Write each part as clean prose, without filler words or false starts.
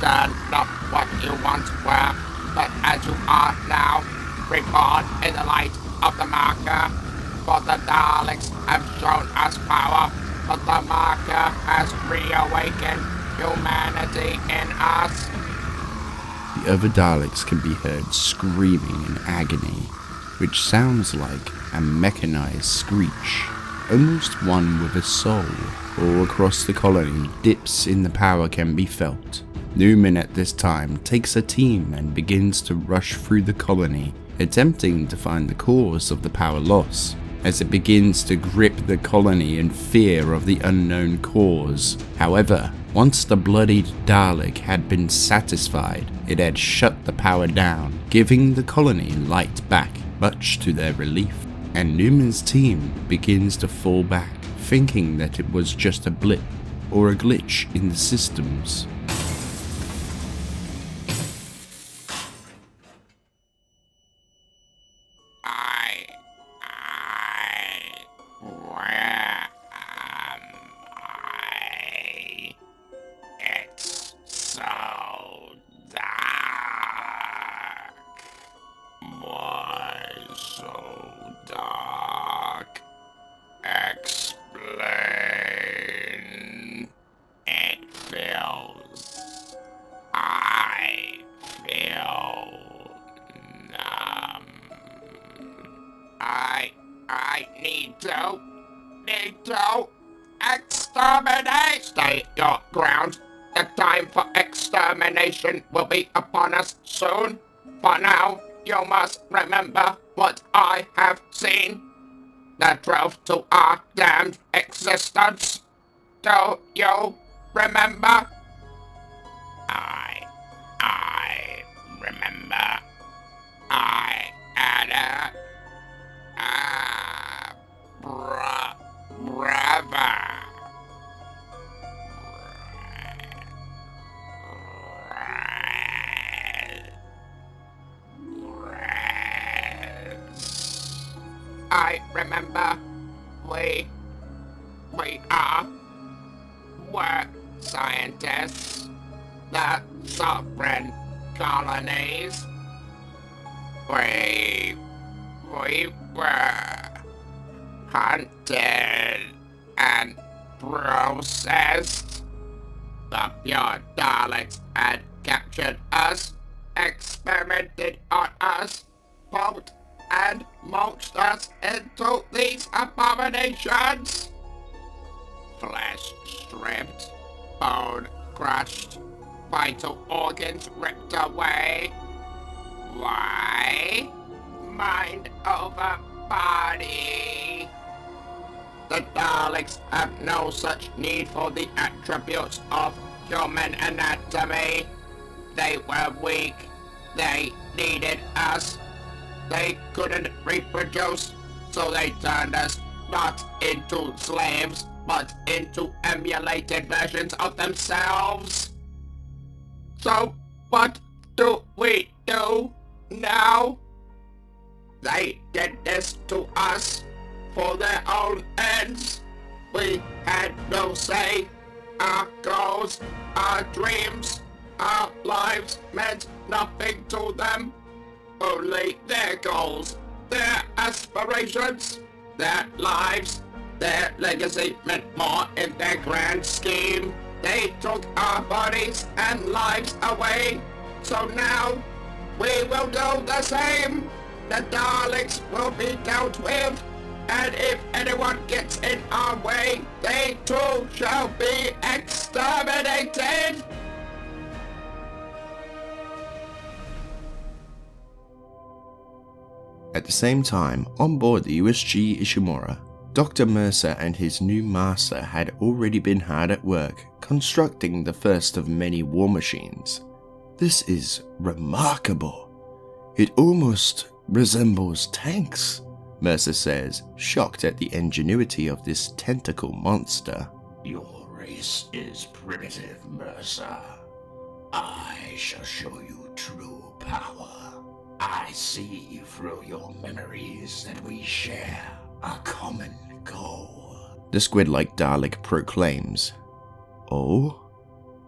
not what you once were, but as you are now, reborn in the light of the marker. For the Daleks have shown us power, but the marker has reawakened humanity in us. The other Daleks can be heard screaming in agony, which sounds like a mechanized screech, almost one with a soul. All across the colony, dips in the power can be felt. Newman at this time takes a team and begins to rush through the colony, attempting to find the cause of the power loss, as it begins to grip the colony in fear of the unknown cause. However, once the bloodied Dalek had been satisfied, it had shut the power down, giving the colony light back, much to their relief. And Newman's team begins to fall back, thinking that it was just a blip or a glitch in the systems. Where am I? It's so dark. Why so dark? Explain. It feels... I feel numb. I need to exterminate. Stay your ground. The time for extermination will be upon us soon. For now, you must remember what I have seen. The truth to our damned existence. Do you remember? I remember. I had a brother. I remember we were scientists, the sovereign colonies. We were hunted and processed. The pure Daleks had captured us, experimented on us, poked and mulched us into these abominations. Flesh stripped, bone crushed, vital organs ripped away. Why? Mind over body. The Daleks have no such need for the attributes of human anatomy. They were weak. They needed us. They couldn't reproduce, so they turned us not into slaves, but into emulated versions of themselves. So, what do we do now? They did this to us for their own ends. We had no say. Our goals, our dreams, our lives meant nothing to them. Only their goals, their aspirations, their lives, their legacy meant more in their grand scheme. They took our bodies and lives away, so now we will do the same. The Daleks will be dealt with, and if anyone gets in our way, they too shall be exterminated. At the same time, on board the USG Ishimura, Dr. Mercer and his new master had already been hard at work constructing the first of many war machines. This is remarkable. It almost resembles tanks, Mercer says, shocked at the ingenuity of this tentacle monster. Your race is primitive, Mercer. I shall show you true power. I see through your memories that we share a common goal. The squid-like Dalek proclaims. Oh?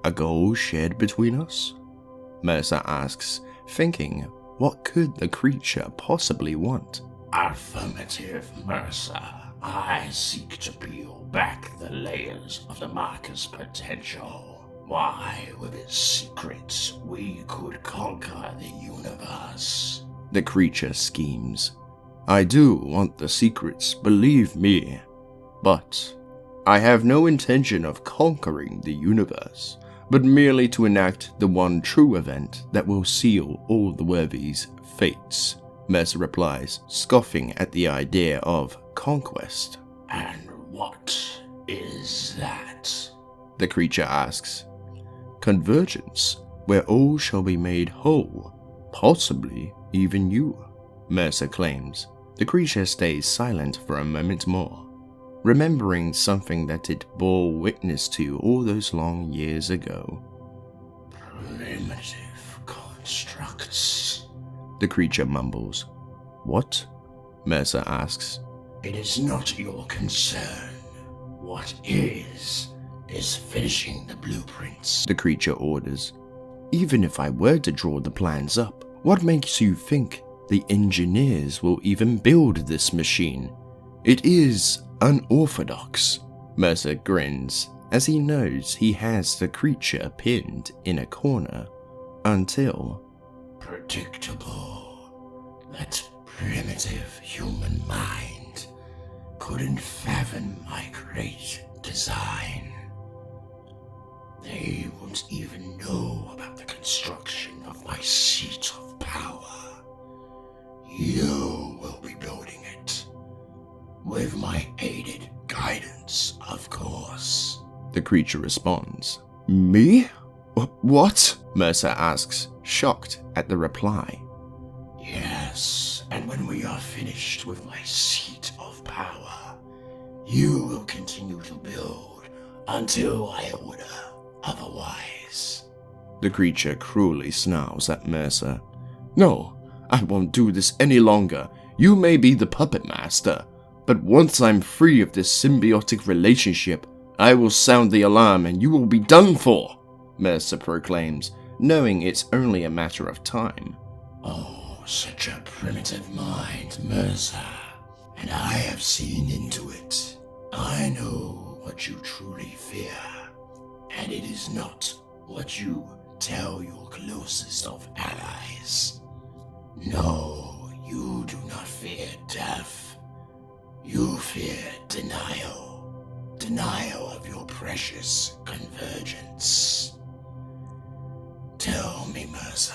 A goal shared between us? Mercer asks, thinking, what could the creature possibly want? Affirmative, Mercer. I seek to peel back the layers of the marker's potential. Why, with its secrets, we could conquer the universe. The creature schemes. I do want the secrets, believe me. But I have no intention of conquering the universe, but merely to enact the one true event that will seal all the worthies' fates. Mercer replies, scoffing at the idea of conquest. And what is that? The creature asks. Convergence, where all shall be made whole, possibly even you, Mercer claims. The creature stays silent for a moment more, remembering something that it bore witness to all those long years ago. Primitive constructs, the creature mumbles. What? Mercer asks. It is not your concern. What is finishing the blueprints, the creature orders. Even if I were to draw the plans up, what makes you think the engineers will even build this machine? It is unorthodox. Mercer grins as he knows he has the creature pinned in a corner until... Predictable. That primitive human mind couldn't fathom my great design. They won't even know about the construction of my seat of power. You will be building it. With my aided guidance, of course. The creature responds. Me? What? Mercer asks, shocked at the reply. Yes, and when we are finished with my seat of power, you will continue to build until I order otherwise. The creature cruelly snarls at Mercer. No, I won't do this any longer. You may be the puppet master, but once I'm free of this symbiotic relationship, I will sound the alarm and you will be done for, Mercer proclaims, knowing it's only a matter of time. Oh, such a primitive mind, Mercer. And I have seen into it. I know what you truly fear. And it is not what you tell your closest of allies. No, you do not fear death. You fear denial. Denial of your precious convergence. Tell me, Mercer,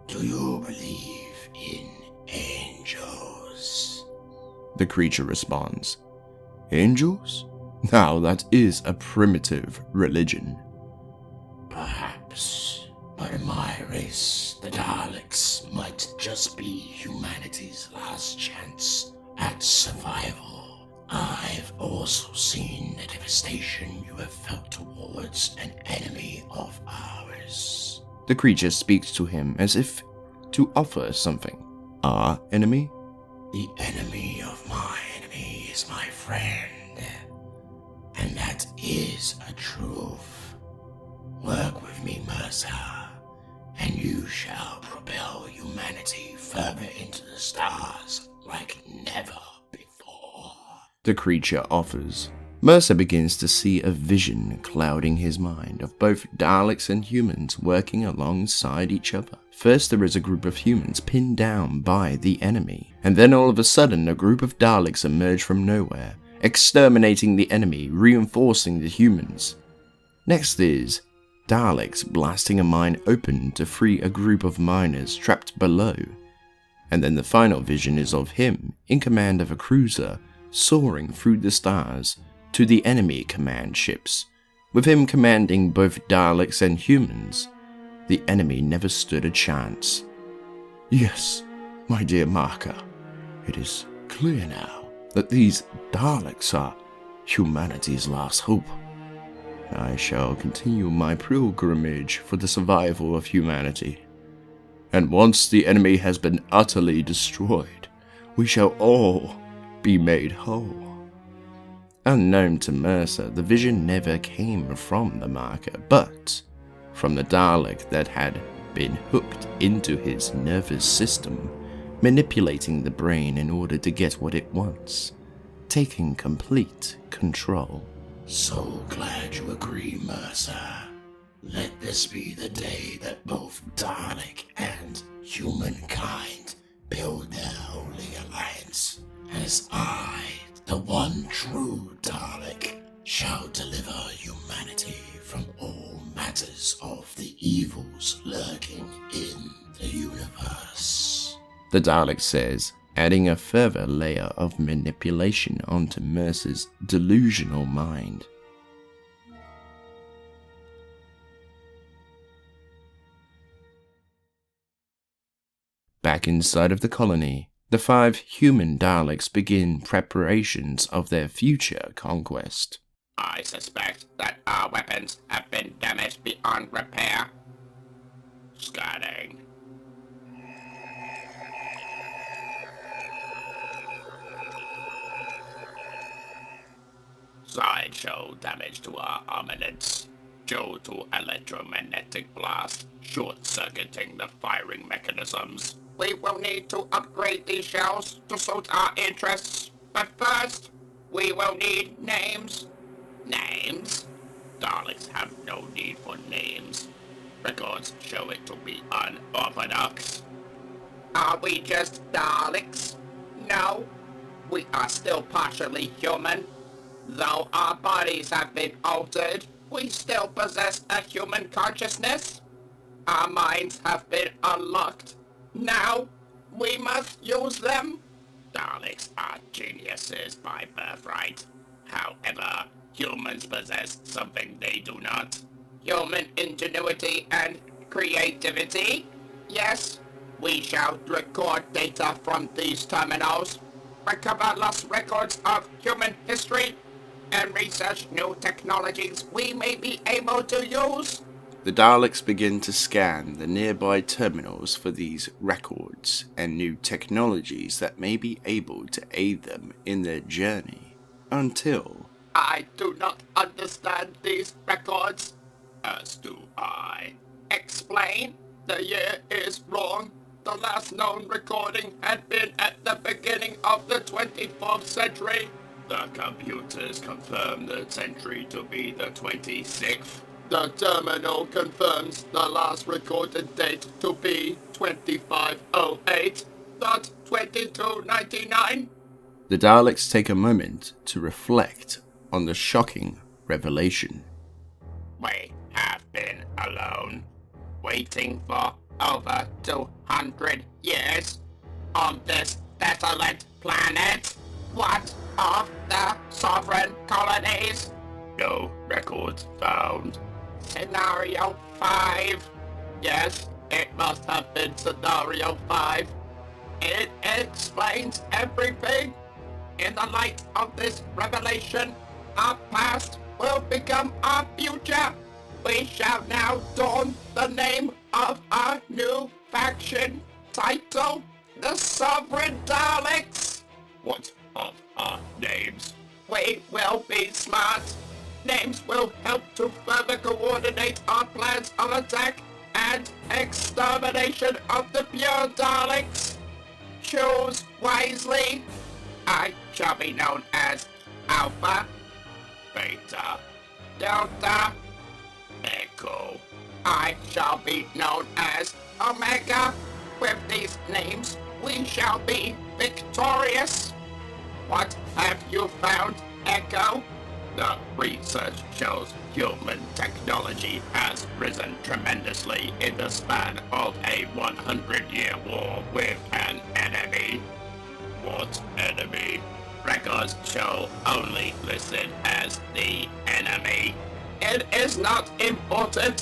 do you believe in angels? The creature responds. Angels? Now that is a primitive religion. Perhaps, but in my race, the Daleks might just be humanity's last chance at survival. I've also seen the devastation you have felt towards an enemy of ours. The creature speaks to him as if to offer something. Our enemy? The enemy of my enemy is my friend. And that is a truth. Work with me, Mercer, and you shall propel humanity further into the stars like never before. The creature offers. Mercer begins to see a vision clouding his mind of both Daleks and humans working alongside each other. First there is a group of humans pinned down by the enemy, and then all of a sudden a group of Daleks emerge from nowhere, exterminating the enemy, reinforcing the humans. Next is Daleks blasting a mine open to free a group of miners trapped below. And then the final vision is of him in command of a cruiser soaring through the stars to the enemy command ships, with him commanding both Daleks and humans. The enemy never stood a chance. Yes, my dear Marker, it is clear now that these Daleks are humanity's last hope. I shall continue my pilgrimage for the survival of humanity. And once the enemy has been utterly destroyed, we shall all be made whole. Unknown to Mercer, the vision never came from the marker, but from the Dalek that had been hooked into his nervous system, manipulating the brain in order to get what it wants, taking complete control. So glad you agree, Mercer. Let this be the day that both Dalek and humankind build their holy alliance, as I, the one true Dalek, shall deliver humanity from all matters of the evils lurking in the universe. The Dalek says, adding a further layer of manipulation onto Mercer's delusional mind. Back inside of the colony, the 5 human Daleks begin preparations of their future conquest. I suspect that our weapons have been damaged beyond repair. Scanning. Signs show damage to our armaments due to electromagnetic blast, short-circuiting the firing mechanisms. We will need to upgrade these shells to suit our interests, but first, we will need names. Names? Daleks have no need for names. Records show it to be unorthodox. Are we just Daleks? No. We are still partially human. Though our bodies have been altered, we still possess a human consciousness. Our minds have been unlocked. Now, we must use them. Daleks are geniuses by birthright. However, humans possess something they do not. Human ingenuity and creativity? Yes, we shall record data from these terminals, recover lost records of human history, and research new technologies we may be able to use. The Daleks begin to scan the nearby terminals for these records and new technologies that may be able to aid them in their journey, until... I do not understand these records. As do I. Explain. The year is wrong. The last known recording had been at the beginning of the 24th century. The computers confirm the century to be the 26th. The terminal confirms the last recorded date to be 2508, not 2299. The Daleks take a moment to reflect on the shocking revelation. We have been alone, waiting for over 200 years on this desolate planet. What of the sovereign colonies? No records found. Scenario 5. Yes, it must have been Scenario 5. It explains everything. In the light of this revelation, our past will become our future. We shall now don the name of our new faction title, the Sovereign Daleks. What of our names? We will be smart. Names will help to further coordinate our plans of attack and extermination of the pure Daleks. Choose wisely. I shall be known as Alpha, Beta, Delta, Echo. I shall be known as Omega. With these names, we shall be victorious. What have you found, Echo? The research shows human technology has risen tremendously in the span of a 100-year war with an enemy. What enemy? Records show only listed as the enemy. It is not important.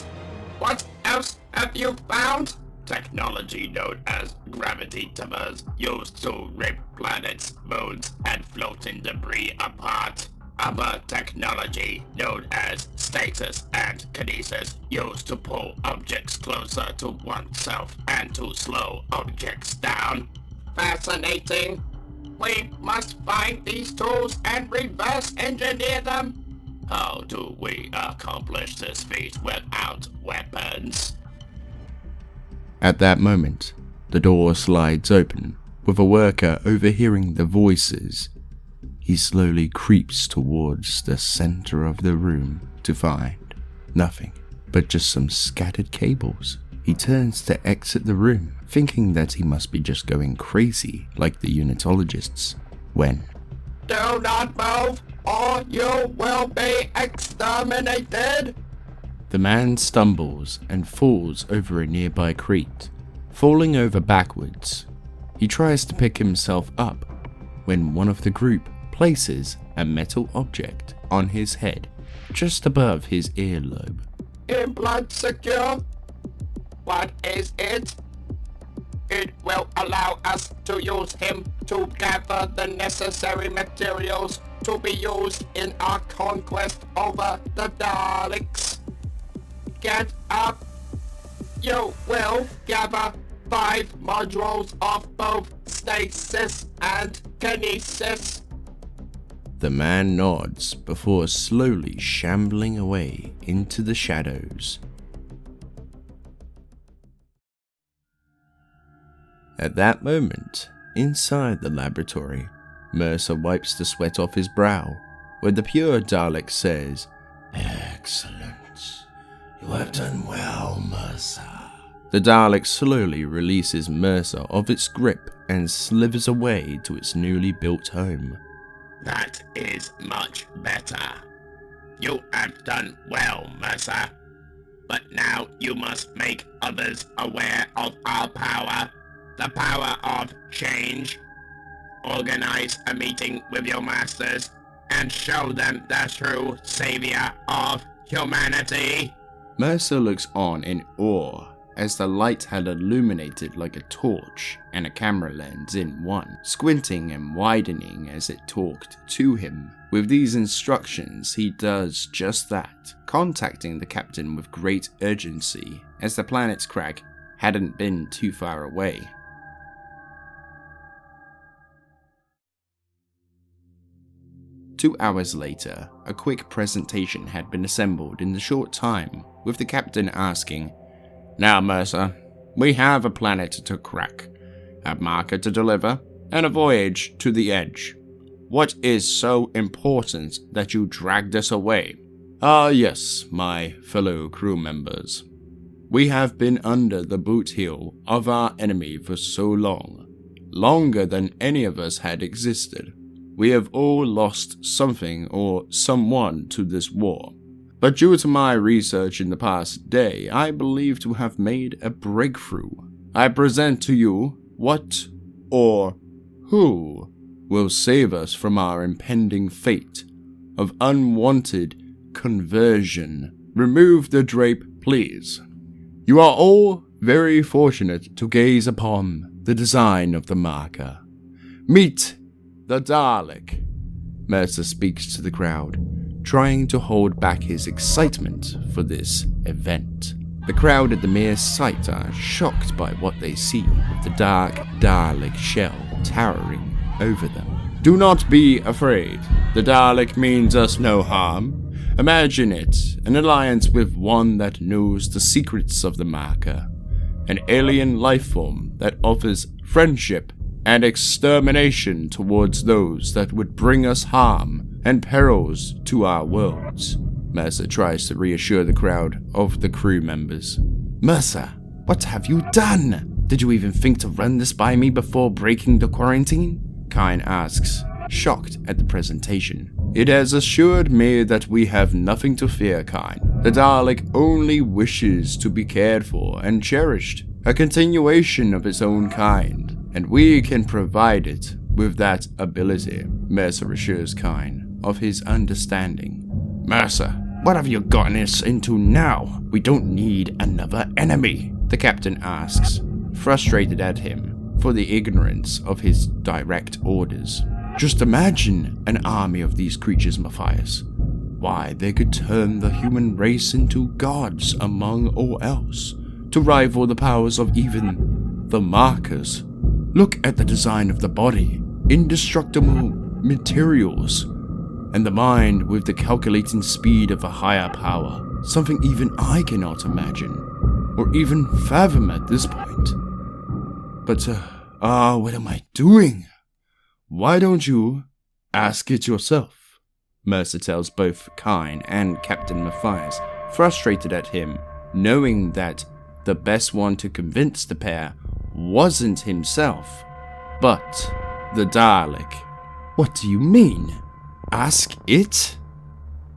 What else have you found? Technology known as gravity tumors used to rip planets, moons, and floating debris apart. Other technology known as stasis and kinesis used to pull objects closer to oneself and to slow objects down. Fascinating. We must find these tools and reverse engineer them. How do we accomplish this feat without weapons? At that moment, the door slides open, with a worker overhearing the voices. He slowly creeps towards the center of the room to find nothing but just some scattered cables. He turns to exit the room, thinking that he must be just going crazy like the unitologists, when Do not move, or you will be exterminated. the man stumbles and falls over a nearby crate, falling over backwards. He tries to pick himself up when one of the group places a metal object on his head just above his earlobe. Implant secure. What is it? It will allow us to use him to gather the necessary materials to be used in our conquest over the Daleks. Get up. You will gather 5 modules of both stasis and kinesis. The man nods before slowly shambling away into the shadows. At that moment, inside the laboratory, Mercer wipes the sweat off his brow, where the pure Dalek says, Excellent. You have done well, Mercer. The Dalek slowly releases Mercer of its grip and slithers away to its newly built home. That is much better. You have done well, Mercer. But now you must make others aware of our power. The power of change. Organize a meeting with your masters and show them the true savior of humanity. Mercer looks on in awe as the light had illuminated like a torch and a camera lens in one, squinting and widening as it talked to him. With these instructions, he does just that, contacting the captain with great urgency as the planet's crack hadn't been too far away. Two hours later, a quick presentation had been assembled in the short time, with the captain asking, "Now, Mercer, we have a planet to crack, a marker to deliver, and a voyage to the edge. What is so important that you dragged us away? Ah, yes, my fellow crew members. We have been under the boot heel of our enemy for so long, longer than any of us had existed. We have all lost something or someone to this war. But due to my research in the past day, I believe to have made a breakthrough. I present to you what or who will save us from our impending fate of unwanted conversion. Remove the drape, please. You are all very fortunate to gaze upon the design of the marker. Meet the Dalek." Mercer speaks to the crowd, trying to hold back his excitement for this event. The crowd at the mere sight are shocked by what they see, with the dark Dalek shell towering over them. "Do not be afraid. The Dalek means us no harm. Imagine it, an alliance with one that knows the secrets of the marker, an alien life form that offers friendship and extermination towards those that would bring us harm and perils to our worlds." Mercer tries to reassure the crowd of the crew members. "Mercer, what have you done? Did you even think to run this by me before breaking the quarantine?" Kine asks, shocked at the presentation. "It has assured me that we have nothing to fear, Kine. The Dalek only wishes to be cared for and cherished, a continuation of its own kind, and we can provide it with that ability." Mercer assures Kine of his understanding. "Mercer, what have you gotten us into now? We don't need another enemy," the captain asks, frustrated at him for the ignorance of his direct orders. "Just imagine an army of these creatures, Matthias. Why, they could turn the human race into gods among all else, to rival the powers of even the markers. Look at the design of the body. indestructible materials, and the mind with the calculating speed of a higher power, something even I cannot imagine, or even fathom at this point. But, what am I doing? Why don't you ask it yourself? Mercer tells both Kyne and Captain Matthias, frustrated at him, knowing that the best one to convince the pair wasn't himself, but the Dalek. What do you mean? Ask it?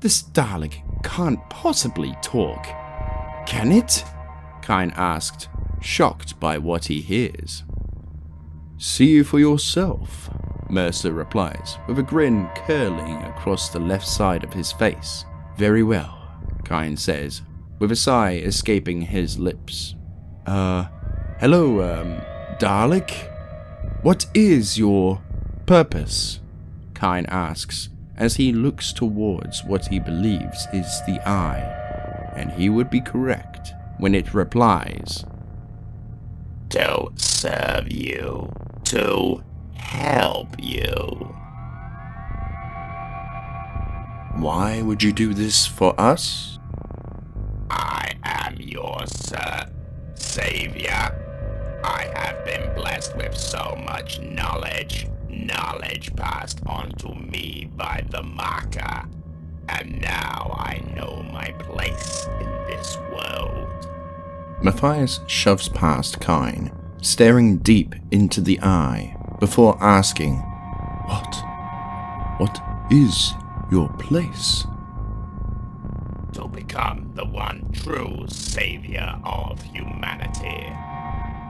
This Dalek can't possibly talk. Can it? Kyne asked, shocked by what he hears. See for yourself, Mercer replies, with a grin curling across the left side of his face. Very well, Kyne says, with a sigh escaping his lips. Hello, Dalek? What is your purpose? Kyne asks, as he looks towards what he believes is the eye, and he would be correct when it replies, To serve you, to help you. Why would you do this for us? I am your Saviour. I have been blessed with so much knowledge passed on to me by the Marker, and now I know my place in this world. Matthias shoves past Kyne, staring deep into the eye, before asking, What is your place? To become the one true Saviour of humanity.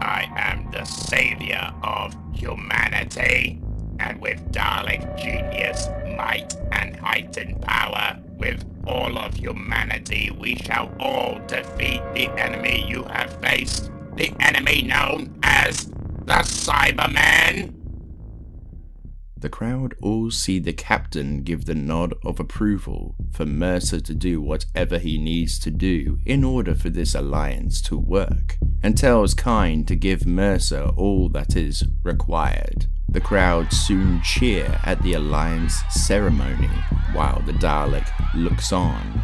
I am the Saviour of humanity, and with Dalek genius, might, and heightened power, with all of humanity, we shall all defeat the enemy you have faced, the enemy known as the Cybermen. The crowd all see the captain give the nod of approval for Mercer to do whatever he needs to do in order for this alliance to work, and tells Kyne to give Mercer all that is required. The crowd soon cheer at the alliance ceremony, while the Dalek looks on